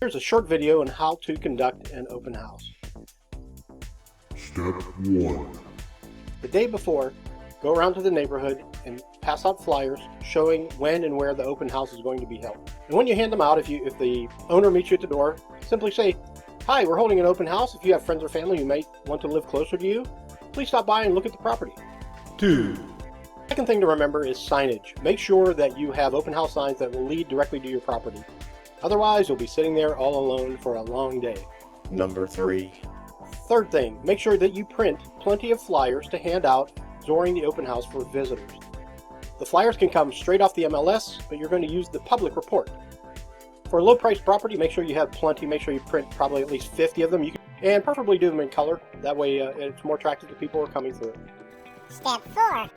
Here's a short video on how to conduct an open house. Step 1. The day before, go around to the neighborhood and pass out flyers showing when and where the open house is going to be held. And when you hand them out, if the owner meets you at the door, simply say, "Hi, we're holding an open house. If you have friends or family who might want to live closer to you, please stop by and look at the property." 2. Second thing to remember is signage. Make sure that you have open house signs that will lead directly to your property. Otherwise, you'll be sitting there all alone for a long day. Number 3. Third thing, make sure that you print plenty of flyers to hand out during the open house for visitors. The flyers can come straight off the MLS, but you're going to use the public report. For a low-priced property, make sure you have plenty. Make sure you print probably at least 50 of them, and preferably do them in color. That way it's more attractive to people who are coming through. Step 4.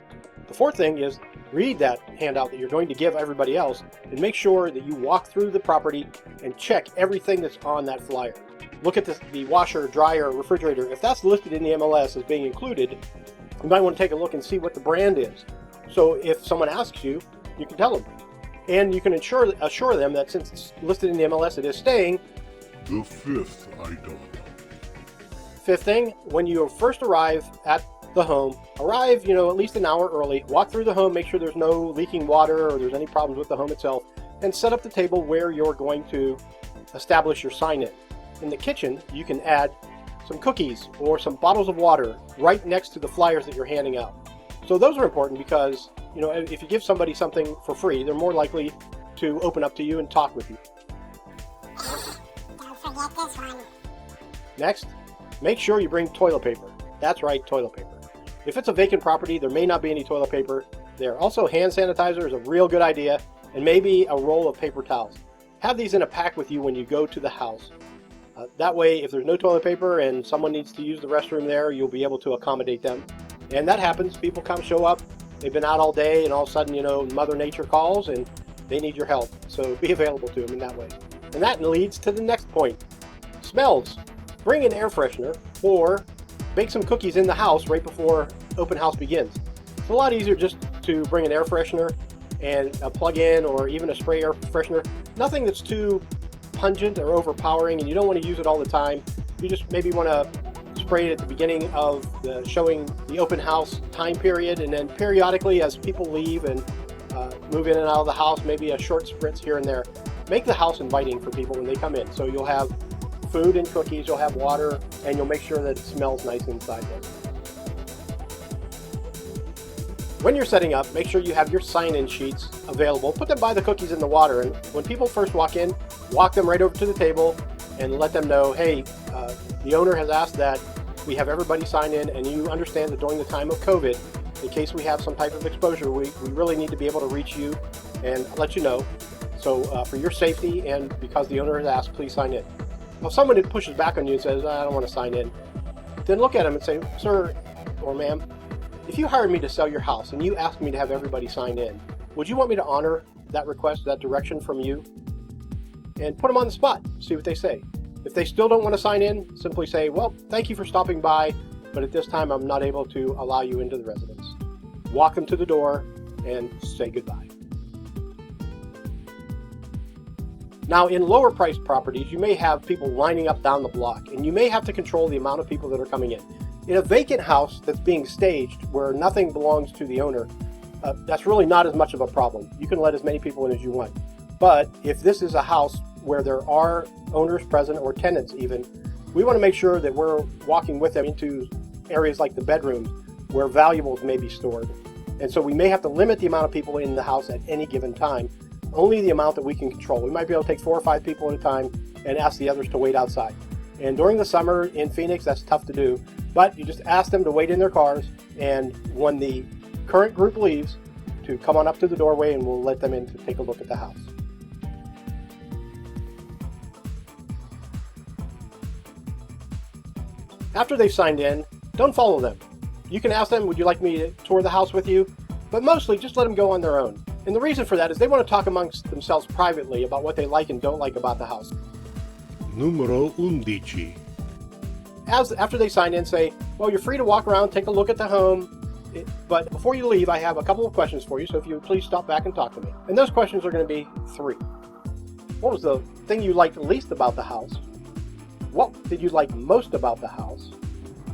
The fourth thing is read that handout that you're going to give everybody else and make sure that you walk through the property and check everything that's on that flyer. Look at the washer, dryer, refrigerator. If that's listed in the MLS as being included, you might want to take a look and see what the brand is. So if someone asks you, you can tell them. And you can assure them that since it's listed in the MLS, it is staying. The fifth item. Fifth thing, when you first arrive at the home, arrive at least an hour early, walk through the home, make sure there's no leaking water or there's any problems with the home itself, and set up the table where you're going to establish your sign-in. In the kitchen, you can add some cookies or some bottles of water right next to the flyers that you're handing out. So those are important because if you give somebody something for free, they're more likely to open up to you and talk with you. Don't forget this one. Next, make sure you bring toilet paper. That's right, toilet paper. If it's a vacant property, there may not be any toilet paper there. Also, hand sanitizer is a real good idea, and maybe a roll of paper towels. Have these in a pack with you when you go to the house. That way, if there's no toilet paper and someone needs to use the restroom there, you'll be able to accommodate them. And that happens. People show up, they've been out all day, and all of a sudden, Mother Nature calls and they need your help. So be available to them in that way. And that leads to the next point. Smells. Bring an air freshener or bake some cookies in the house right before open house begins. It's a lot easier just to bring an air freshener and a plug-in or even a spray air freshener. Nothing that's too pungent or overpowering, and you don't want to use it all the time. You just maybe want to spray it at the beginning of showing the open house time period, and then periodically as people leave and move in and out of the house, maybe a short spritz here and there. Make the house inviting for people when they come in. So you'll have food and cookies, you'll have water, and you'll make sure that it smells nice inside there. When you're setting up, make sure you have your sign-in sheets available. Put them by the cookies and the water, and when people first walk in, walk them right over to the table and let them know, hey, the owner has asked that we have everybody sign in, and you understand that during the time of COVID, in case we have some type of exposure, we really need to be able to reach you and let you know. So for your safety and because the owner has asked, please sign in. If someone pushes back on you and says, I don't want to sign in, then look at them and say, sir or ma'am, if you hired me to sell your house and you asked me to have everybody sign in, would you want me to honor that request, that direction from you? And put them on the spot, see what they say. If they still don't want to sign in, simply say, well, thank you for stopping by, but at this time I'm not able to allow you into the residence. Walk them to the door and say goodbye. Now, in lower priced properties, you may have people lining up down the block, and you may have to control the amount of people that are coming in. In a vacant house that's being staged, where nothing belongs to the owner, that's really not as much of a problem. You can let as many people in as you want. But if this is a house where there are owners present or tenants even, we want to make sure that we're walking with them into areas like the bedrooms where valuables may be stored. And so we may have to limit the amount of people in the house at any given time, only the amount that we can control. We might be able to take 4 or 5 people at a time and ask the others to wait outside. And during the summer in Phoenix, that's tough to do, but you just ask them to wait in their cars, and when the current group leaves, to come on up to the doorway and we'll let them in to take a look at the house. After they've signed in, don't follow them. You can ask them, would you like me to tour the house with you? But mostly just let them go on their own. And the reason for that is they want to talk amongst themselves privately about what they like and don't like about the house. Numero 11. After they sign in, say, well, you're free to walk around, take a look at the home, but before you leave, I have a couple of questions for you, so if you would please stop back and talk to me. And those questions are going to be 3. What was the thing you liked least about the house? What did you like most about the house?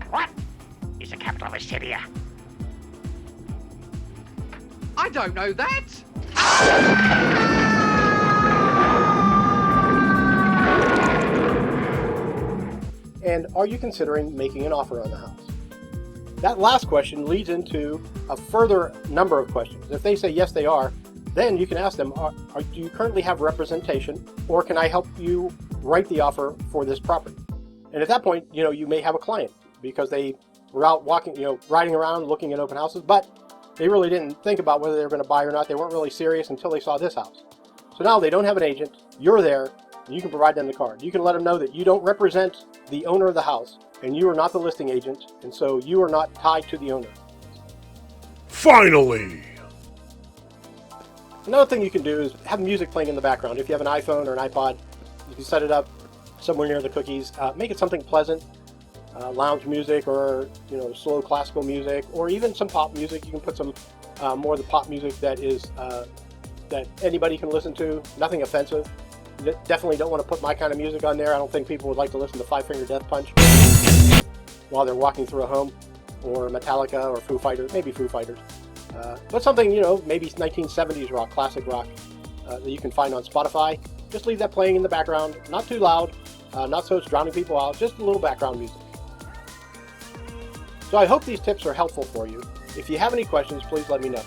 What is the capital of Assyria? I don't know that. And are you considering making an offer on the house? That last question leads into a further number of questions. If they say yes, they are, then you can ask them, do you currently have representation, or can I help you write the offer for this property? And at that point, you may have a client because they were out walking, riding around looking at open houses, but they really didn't think about whether they were going to buy or not. They weren't really serious until they saw this house. So now they don't have an agent. You're there, and you can provide them the card. You can let them know that you don't represent the owner of the house, and you are not the listing agent, and so you are not tied to the owner. Finally! Another thing you can do is have music playing in the background. If you have an iPhone or an iPod, you can set it up somewhere near the cookies. Make it something pleasant, lounge music, or slow classical music, or even some pop music. You can put some more of the pop music that is that anybody can listen to. Nothing offensive. Definitely don't want to put my kind of music on there. I don't think people would like to listen to Five Finger Death Punch while they're walking through a home, or Metallica, or Foo Fighters, maybe Foo Fighters. But something, maybe 1970s rock, classic rock, that you can find on Spotify. Just leave that playing in the background, not too loud, not so it's drowning people out, just a little background music. So I hope these tips are helpful for you. If you have any questions, please let me know.